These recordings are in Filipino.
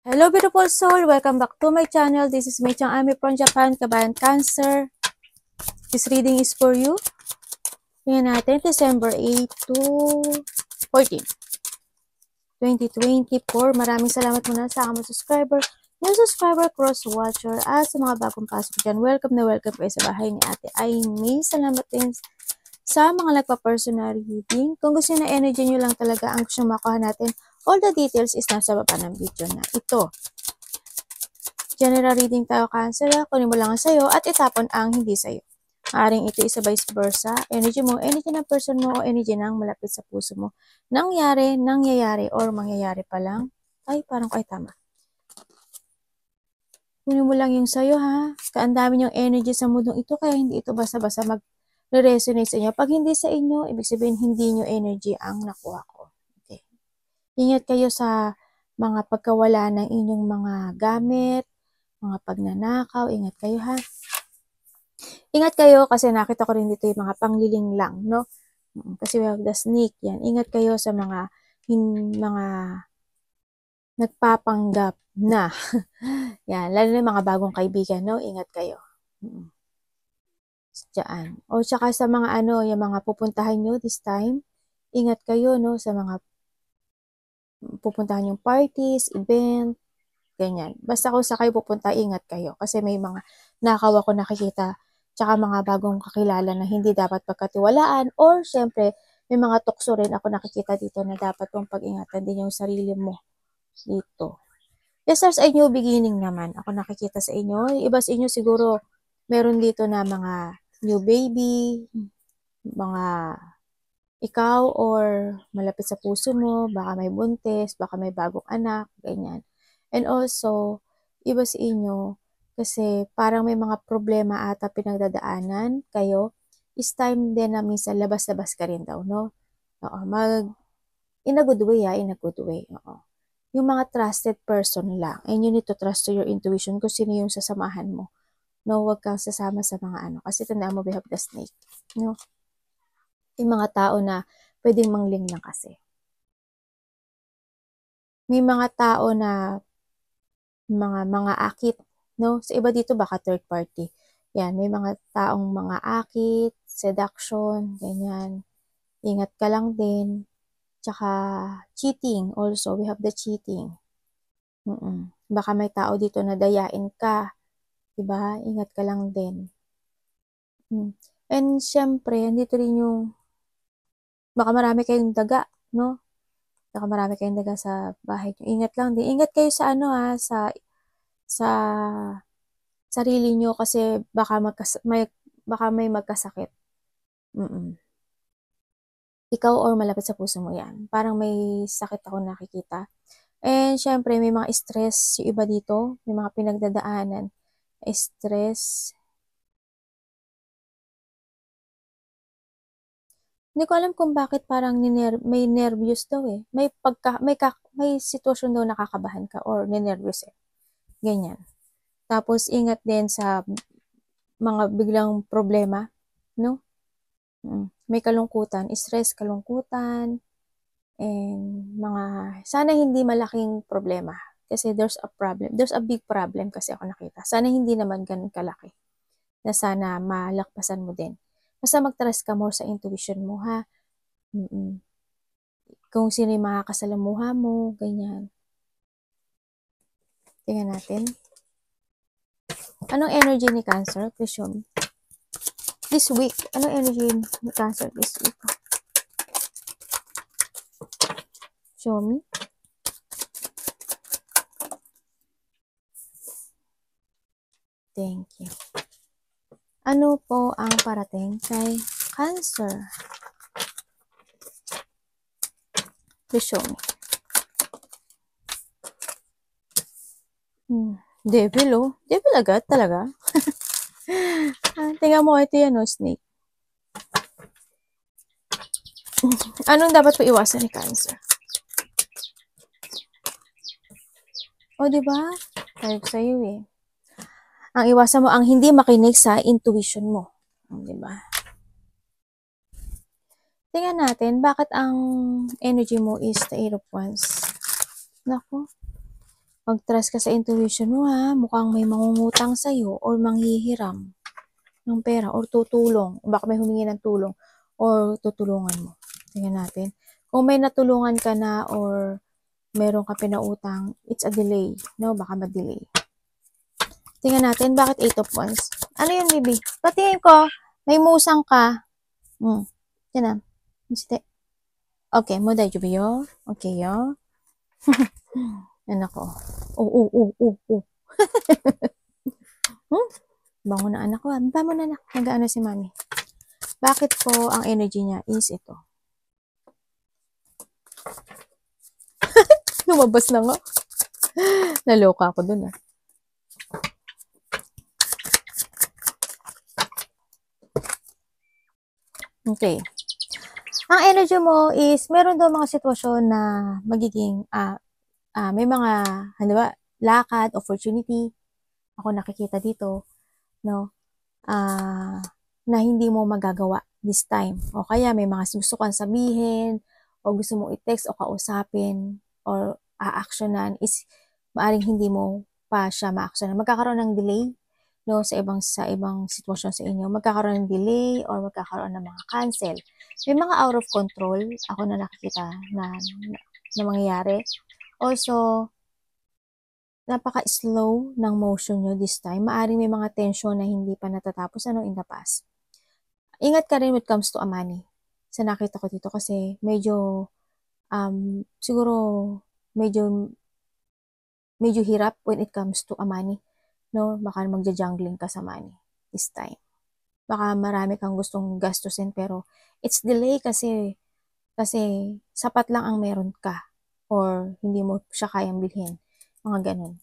Hello beautiful soul! Welcome back to my channel. This is Mei Chang Ami from Japan, Kabayan Cancer. This reading is for you. Tingnan natin, December 8 to 14, 2024. Maraming salamat muna sa aking subscriber, new subscriber, cross-watcher, at sa mga bagong pasok dyan. Welcome na welcome kayo sa bahay ni Ate Aimee. Salamat din sa mga nagpa-personal reading. Kung gusto na energy nyo lang talaga ang gusto makuha natin, all the details is nasa baba ng video na ito. General reading tayo, Cancer. Kunin mo lang ang sayo at itapon ang hindi sayo. Maaring ito isa vice versa. Energy mo, energy ng person mo, o energy ng malapit sa puso mo. Nangyayari, or mangyayari pa lang. Ay, parang ko ay tama. Kunin mo lang yung sayo, ha. Kaandami yung energy sa mundong ito, kaya hindi ito basta-basta mag-resonate sa inyo. Pag hindi sa inyo, ibig sabihin hindi nyo energy ang nakuha ko. Okay. Ingat kayo sa mga pagkawala ng inyong mga gamit, mga pagnanakaw, ingat kayo, ha. Ingat kayo kasi nakita ko rin dito yung mga pangliling lang, no? Kasi we have the snake, yan. Ingat kayo sa mga nagpapanggap na. Yan, lalo na mga bagong kaibigan, no? Ingat kayo. Diyan. O tsaka sa mga yung mga pupuntahan nyo this time, ingat kayo, no? Sa mga pupuntahan yung parties, event, ganyan. Basta kung sa kayo pupunta, ingat kayo. Kasi may mga nakaw ako nakikita, tsaka mga bagong kakilala na hindi dapat pagkatiwalaan, or syempre, may mga tukso rin ako nakikita dito na dapat mong pag-ingatan din yung sarili mo dito. Yes, there's a new beginning naman. Ako nakikita sa inyo. Iba sa inyo siguro, meron dito na mga new baby, mga ikaw or malapit sa puso mo, baka may buntis, baka may bagong anak, ganyan. And also, iba sa inyo, kasi parang may mga problema ata pinagdadaanan kayo, is time din na minsan labas-labas ka rin daw, no? Oo, in a good way, in a good way, oo. Yung mga trusted person lang, and you need to trust to your intuition kung sino yung sasamahan mo. No, wag kang sasama sa mga kasi tandaan mo, we have the snake, no? Yung mga tao na pwedeng mangling lang kasi. May mga tao na mga akit, no? Sa iba dito baka third party. Yan, may mga taong mga akit, seduction, ganyan. Ingat ka lang din. Tsaka cheating also, we have the cheating. Baka may tao dito na dayain ka. Diba? Ingat ka lang din. And syempre, andito rin yung baka marami kayong daga, no? Baka marami kayong daga sa bahay. Ingat lang din. Ingat kayo sa sa sarili nyo kasi baka may magkasakit. Ikaw or malapit sa puso mo yan. Parang may sakit ako nakikita. And syempre, may mga stress yung iba dito. May mga pinagdadaanan. Stress. Hindi ko alam kung bakit parang may nervous daw eh. May sitwasyon daw nakakabahan ka or ninervous eh. Ganyan. Tapos ingat din sa mga biglang problema, no? May kalungkutan, stress, kalungkutan, and sana hindi malaking problema. Kasi there's a problem. There's a big problem kasi ako nakita. Sana hindi naman ganun kalaki. Na sana malakpasan mo din. Basta mag-trust ka more sa intuition mo, ha? Kung sino yung mga kasalamuha mo, ganyan. Tingnan natin. Anong energy ni Cancer? Please show me. This week. Anong energy ni Cancer this week? Show me. Thank you. Ano po ang parating kay Cancer? Please show me. Devil, oh. Devil agad talaga. Tingnan mo, ito yan, oh, snake. Anong dapat po iwasan ni Cancer? O, diba? Sabi ko sa'yo, eh. Ang iwasan mo, ang hindi makinig sa intuition mo. Diba? Tingnan natin, bakit ang energy mo is the 8 of Wands? Naku. Mag-trust ka sa intuition mo ha. Mukhang may mangungutang sa'yo or manghihiram ng pera or tutulong. Baka may humingi ng tulong or tutulungan mo. Tingnan natin. Kung may natulungan ka na or meron ka pinautang, it's a delay. No, baka ma-delay. Tingnan natin, bakit 8 of Wands? Ano yun, baby? Patingin ko, may musang ka. Yan na. Okay, mo daijoubu Okay, yo. Yan ako. Bango na anak ko. Bango na anak. Nag-ano si mami. Bakit po ang energy niya is ito? Lumabas na nga. Naloka ako dun ah. Okay. Ang energy mo is, meron daw mga sitwasyon na magiging, may mga, halimbawa, lakad, opportunity, ako nakikita dito, no, na hindi mo magagawa this time. O kaya may mga gusto kang sabihin, o gusto mong i-text o kausapin, or a-actionan, is maaring hindi mo pa siya ma-actionan. Magkakaroon ng delay, no, sa ibang sitwasyon sa inyo. Magkakaroon ng delay or magkakaroon ng mga cancel. May mga out of control ako na nakikita na mangyayari. Also, napaka-slow ng motion nyo this time. Maaring may mga tension na hindi pa natatapos in the past. Ingat ka rin when it comes to money. Sa nakita ko dito kasi medyo siguro medyo hirap when it comes to money. No, baka magja-jungling ka sa money this time. Baka marami kang gustong gastusin pero it's delay kasi sapat lang ang meron ka or hindi mo siya kayang bilhin. Mga ganun.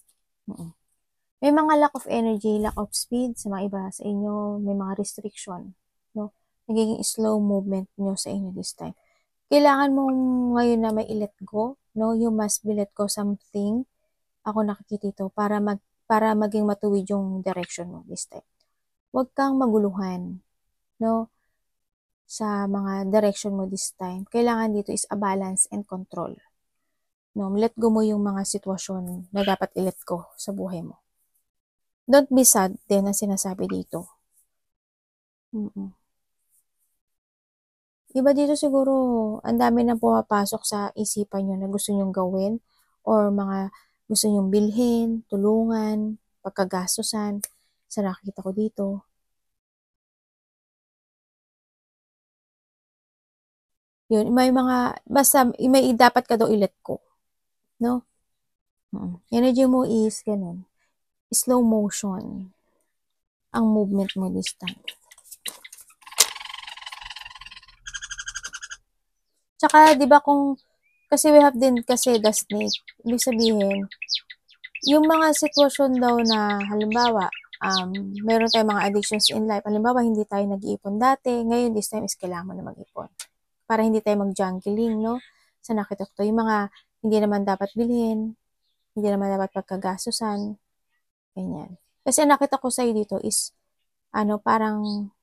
May mga lack of energy, lack of speed sa mga iba sa inyo, may mga restriction, no? Nagiging slow movement nyo sa inyo this time. Kailangan mong ngayon na may i-let go, no? You must be let go something. Ako nakikita ito para maging matuwid yung direction mo this time. Huwag kang maguluhan, no? Sa mga direction mo this time. Kailangan dito is a balance and control. No, let go mo yung mga sitwasyon na dapat i-let go sa buhay mo. Don't be sad din ang sinasabi dito. Iba dito siguro, ang dami na pumapasok sa isipan nyo na gusto nyong gawin or mga gusto nyong bilhin, tulungan, pagkagastusan sa nakikita ko dito. Yun, may mga, basta may dapat ka daw i-let go. No? Energy mo is ganun. Slow motion ang movement mo this time. Tsaka, di ba kasi we have din kasi the snake. Ibig sabihin, yung mga sitwasyon daw na, halimbawa, meron tayong mga addictions in life. Halimbawa, hindi tayo nag-iipon dati. Ngayon, this time is kailangan mo na mag-ipon. Para hindi tayo mag-jungling, no? Sa nakita ko to. Yung mga hindi naman dapat bilhin, hindi naman dapat pagkagastusan, ganyan. Kasi nakita ko sa'yo dito is, parang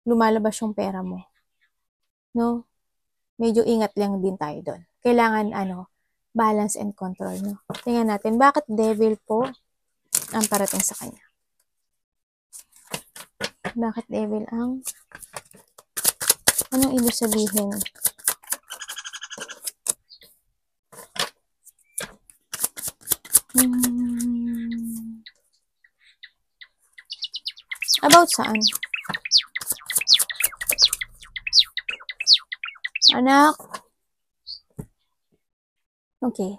lumalabas yung pera mo. No? Medyo ingat lang din tayo doon. Kailangan, balance and control, no? Tingnan natin, bakit devil po ang parating sa kanya? Bakit devil ang, anong ibig sabihin? About saan? Anak? Okay.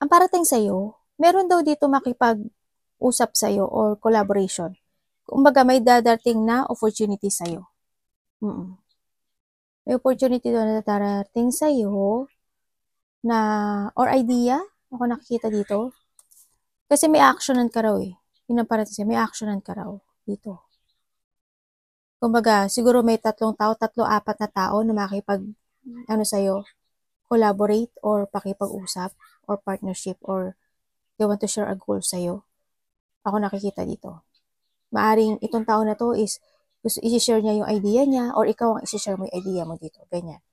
Ang parating sa'yo, meron daw dito makipag-usap sa'yo or collaboration. Kumbaga, may dadating na opportunity sa'yo. May opportunity daw na darating sa'yo na, or idea, ako nakikita dito. Kasi may actionan ka raw eh. Yun ang parating sa'yo, may actionan ka raw dito. Kumbaga, siguro may 3, 4 na tao na makipag, sa'yo, collaborate or pakipag-usap or partnership or they want to share a goal sa'yo. Ako nakikita dito. Maaring itong tao na to is gusto i-share niya yung idea niya or ikaw ang i-share mo yung idea mo dito. Ganyan.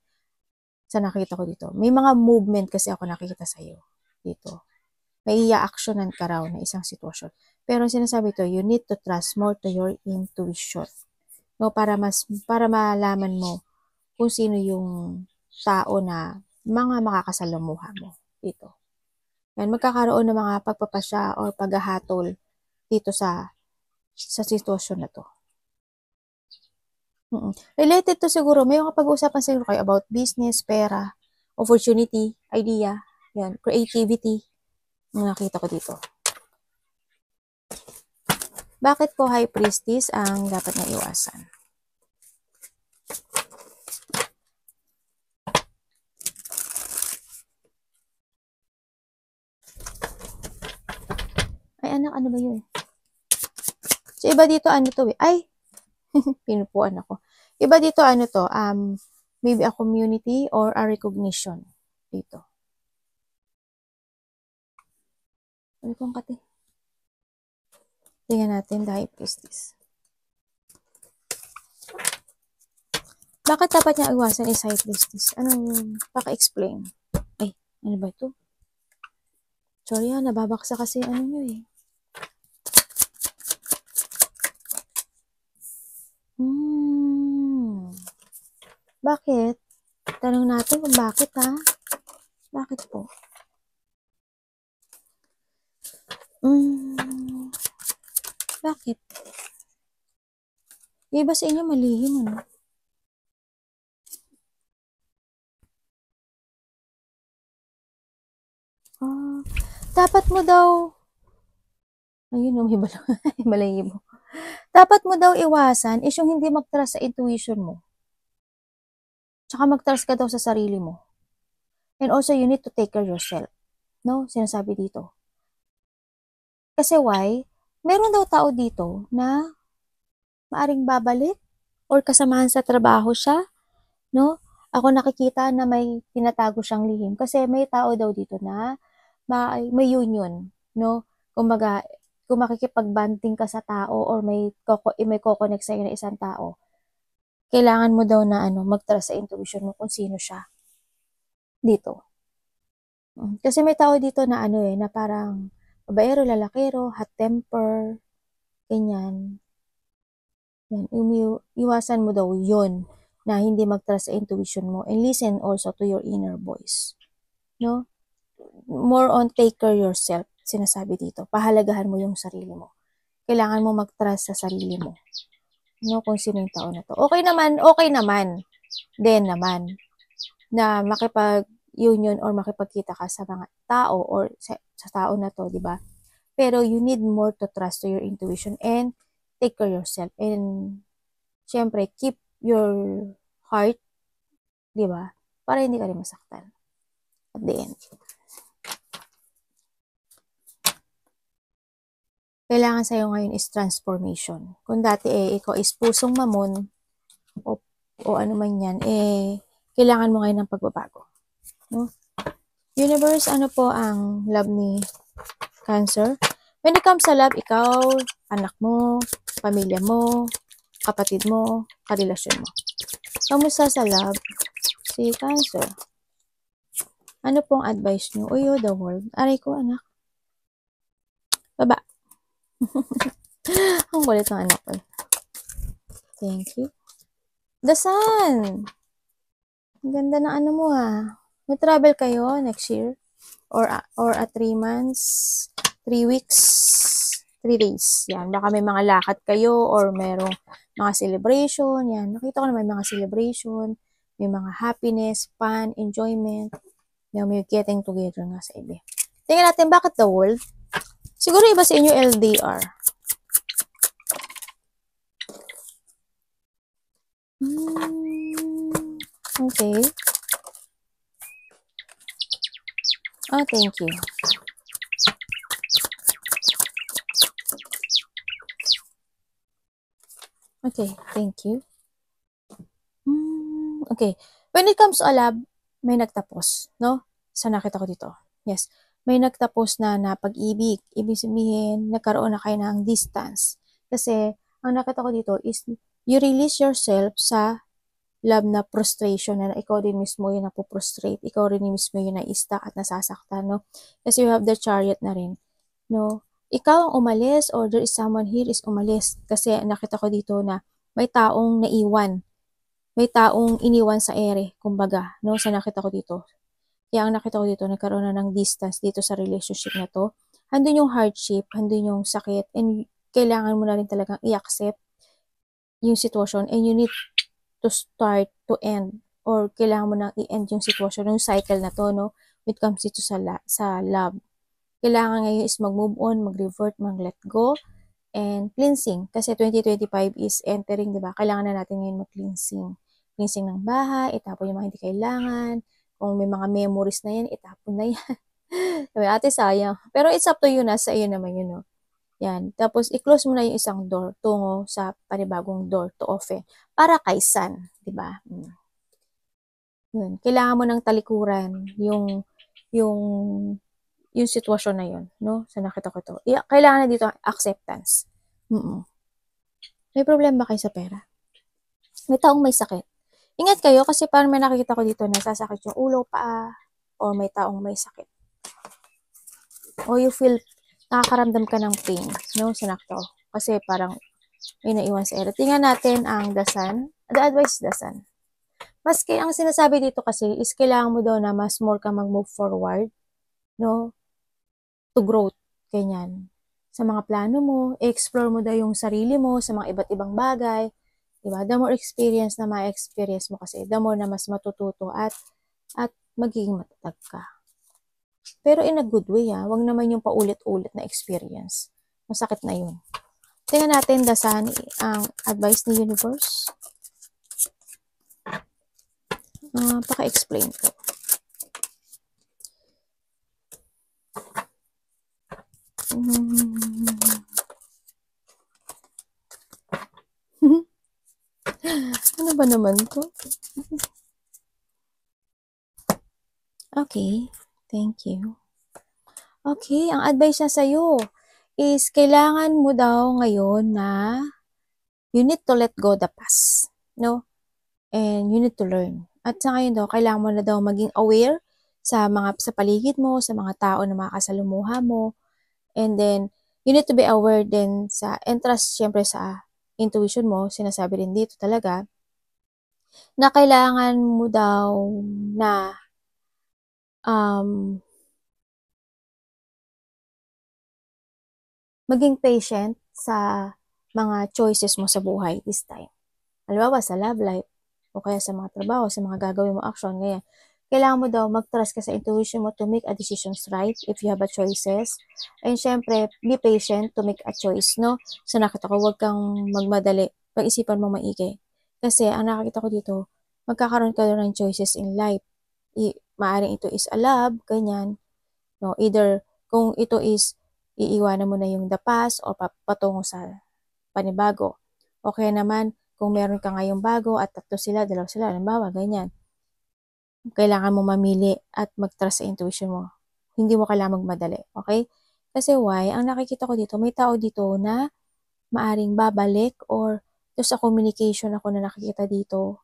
Sa nakikita ko dito. May mga movement kasi ako nakikita sa'yo. dito. May i-actionan ka raw na isang sitwasyon. Pero sinasabi to, you need to trust more to your intuition. No, para malaman mo kung sino yung tao na mga makakasalamuha mo dito. Yan, magkakaroon ng mga pagpapasya or paghahatol dito sa sitwasyon na to. Related to siguro, may mga pag-uusapan siguro kayo about business, pera, opportunity, idea, yan, creativity. Nakita ko dito. Bakit po High Priestess ang dapat na iwasan? Ay, anak, ano ba yun? So, iba dito, ano to eh? Ay! Pinupuan ako. Iba dito, ano to? Maybe a community or a recognition. Dito. Ano kong kati? Tingnan natin, the High Priestess. Bakit dapat niya iwasan is High Priestess? Anong paka-explain? Ay, ano ba ito? Sorry nababaksa kasi ano nyo eh. Bakit? Tanong natin kung bakit ha? Bakit po? Bakit? Iba sa inyo malihim ano? Dapat mo daw, ayun malihim mo. Dapat mo daw iwasan is yung hindi mag-trust sa intuition mo. Tsaka mag-trust ka daw sa sarili mo. And also, you need to take care of yourself. No? Sinasabi dito. Kasi why? Meron daw tao dito na maaring babalik or kasamahan sa trabaho siya. No? Ako nakikita na may tinatago siyang lihim. Kasi may tao daw dito na may union. No? Kumbaga, kung makikipag-banding ka sa tao or may ko-connect sa'yo na isang tao, kailangan mo daw na mag-trust sa intuition mo kung sino siya dito. Kasi may tao dito na na parang babaero, lalakero, hot temper, ganyan. Yan, iwasan mo daw yon na hindi mag-trust sa intuition mo and listen also to your inner voice. No? More on take care yourself, sinasabi dito. Pahalagahan mo yung sarili mo. Kailangan mo mag-trust sa sarili mo. No, kung sino yung tao na to. Okay naman. Then naman, na makipag-union or makipagkita ka sa mga tao or sa tao na to, di ba? Pero you need more to trust to your intuition and take care yourself. And, syempre, keep your heart, di ba? Para hindi ka rin masaktan. At the end. Kailangan sa'yo ngayon is transformation. Kung dati ikaw is pusong mamon, o ano man yan, kailangan mo ngayon ng pagbabago. No? Universe, ano po ang love ni Cancer? When it comes sa love, ikaw, anak mo, pamilya mo, kapatid mo, karelasyon mo. Kamusta sa love? Si Cancer. Ano pong advice nyo? Uyo, the world. Aray ko, anak. Baba. Ang kulit ng anak ko. Thank you. The Sun. Ang ganda ng ano mo ha. May travel kayo next year? Or 3 months, 3 weeks, 3 days. Yan. Baka may mga lakad kayo or merong mga celebration. Yan. Nakita ko na may mga celebration, may mga happiness, fun, enjoyment. May getting together nga sa iba. Tingnan natin bakit the world. Siguro iba sa inyo LDR. Okay. Oh, thank you. Okay, thank you. Okay. When it comes to love, may nagtapos, no? Sa nakita ko dito. Yes. May nagtapos na pag-ibig. Ibig sabihin, nagkaroon na kayo ng distance. Kasi, ang nakita ko dito is, you release yourself sa love na frustration na ikaw din mismo yung napoprostrate, ikaw rin mismo yung na-stuck at nasasaktan, no? Kasi you have the chariot na rin, no? Ikaw ang umalis or there is someone here is umalis kasi nakita ko dito na may taong naiwan, may taong iniwan sa ere, kumbaga, no? Sa nakita ko dito. Kaya ang nakita ko dito, nagkaroon na ng distance dito sa relationship na to. Handun yung hardship, handun yung sakit, and kailangan mo na rin talagang i-accept yung sitwasyon and you need to start to end or kailangan mo nang i-end yung sitwasyon, yung cycle na to, no? When it comes dito sa love. Kailangan ngayon is mag-move on, mag-revert, mag-let go, and cleansing. Kasi 2025 is entering, di ba? Kailangan na natin ngayon mag-cleansing. Cleansing ng bahay, itapon yung mga hindi kailangan. Kung may mga memories na yan, itapon na yan. Sabi, ate, sayang. Pero it's up to you na, sa iyo naman yun, no? Yan. Tapos, i-close mo na yung isang door tungo sa panibagong door to open. Para kay Sun, di ba? Yun. Kailangan mo ng talikuran yung, yung sitwasyon na yun, no? Sa nakita ko to. Kailangan na dito acceptance. May problema ba kayo sa pera? May taong may sakit. Ingat kayo kasi parang may nakikita ko dito na sasakit yung ulo, paa, or may taong may sakit. O you feel, nakakaramdam ka ng pain, no? Sa nakto. Kasi parang may naiwan sa ere. Tingnan natin ang the sun. The advice the sun. Maski ang sinasabi dito kasi is kailangan mo daw na mas more ka mag-move forward, no? To growth. Ganyan. Sa mga plano mo, explore mo daw yung sarili mo sa mga iba't ibang bagay. Diba? The more experience na ma-experience mo kasi, the more na mas matututo at magiging matatag ka. Pero in a good way, wag naman yung paulit-ulit na experience. Masakit na yun. Tingnan natin ang advice ni universe. Paka-explain ko. Ano ba naman to? Okay. Thank you. Okay, ang advice niya sa'yo is kailangan mo daw ngayon na you need to let go the past, no? And you need to learn. At sa ngayon daw, kailangan mo na daw maging aware sa paligid mo, sa mga tao na makakasalumuha mo. And then, you need to be aware din and trust syempre sa intuition mo, sinasabi rin dito talaga, na kailangan mo daw na maging patient sa mga choices mo sa buhay this time. Halimbawa, sa love life, o kaya sa mga trabaho, sa mga gagawin mo action, ngayon. Kailangan mo daw mag-trust ka sa intuition mo to make a decisions right if you have a choices. And syempre, be patient to make a choice, no? So nakita ko, huwag kang magmadali. Pag-isipan mo maigi. Kasi ang nakakita ko dito, magkakaroon ka ng choices in life. Maaring ito is a love, ganyan. No, either kung ito is iiwanan mo na yung the past o patungo sa panibago. Okay naman, kung meron ka ngayong bago at tatlo sila, dalawa sila, halimbawa, ganyan. Kailangan mo mamili at mag-trust sa intuition mo. Hindi mo kailangan magmadali, okay? Kasi why? Ang nakikita ko dito, may tao dito na maaring babalik or sa communication ako na nakikita dito,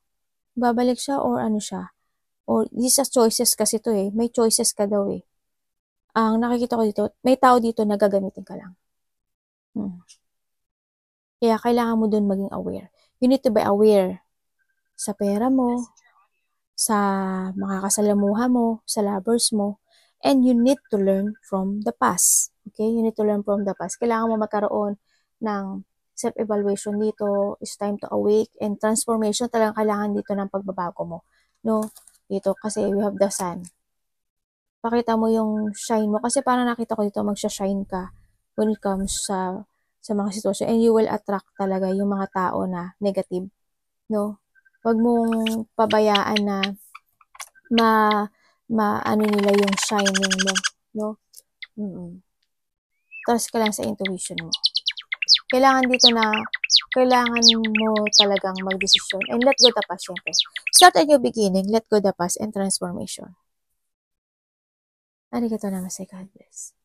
babalik siya or ano siya. Or these are choices kasi to may choices ka daw Ang nakikita ko dito, may tao dito na gagamitin ka lang. Kaya kailangan mo dun maging aware. You need to be aware sa pera mo, sa mga kasalamuha mo, sa lovers mo, and you need to learn from the past. Okay? You need to learn from the past. Kailangan mo magkaroon ng self-evaluation dito. It's time to awake and transformation. Talagang kailangan dito ng pagbabago mo. No? Dito kasi we have the sun. Pakita mo yung shine mo. Kasi parang nakita ko dito, magsha-shine ka when it comes sa mga sitwasyon. And you will attract talaga yung mga tao na negative. No? Huwag mong pabayaan na ano nila yung shining mo. No? Trust ka lang sa intuition mo. Kailangan dito na kailangan mo talagang magdesisyon and let go the past, syempre. Start a new beginning, let go the past and transformation. Arigatou namaste, God bless.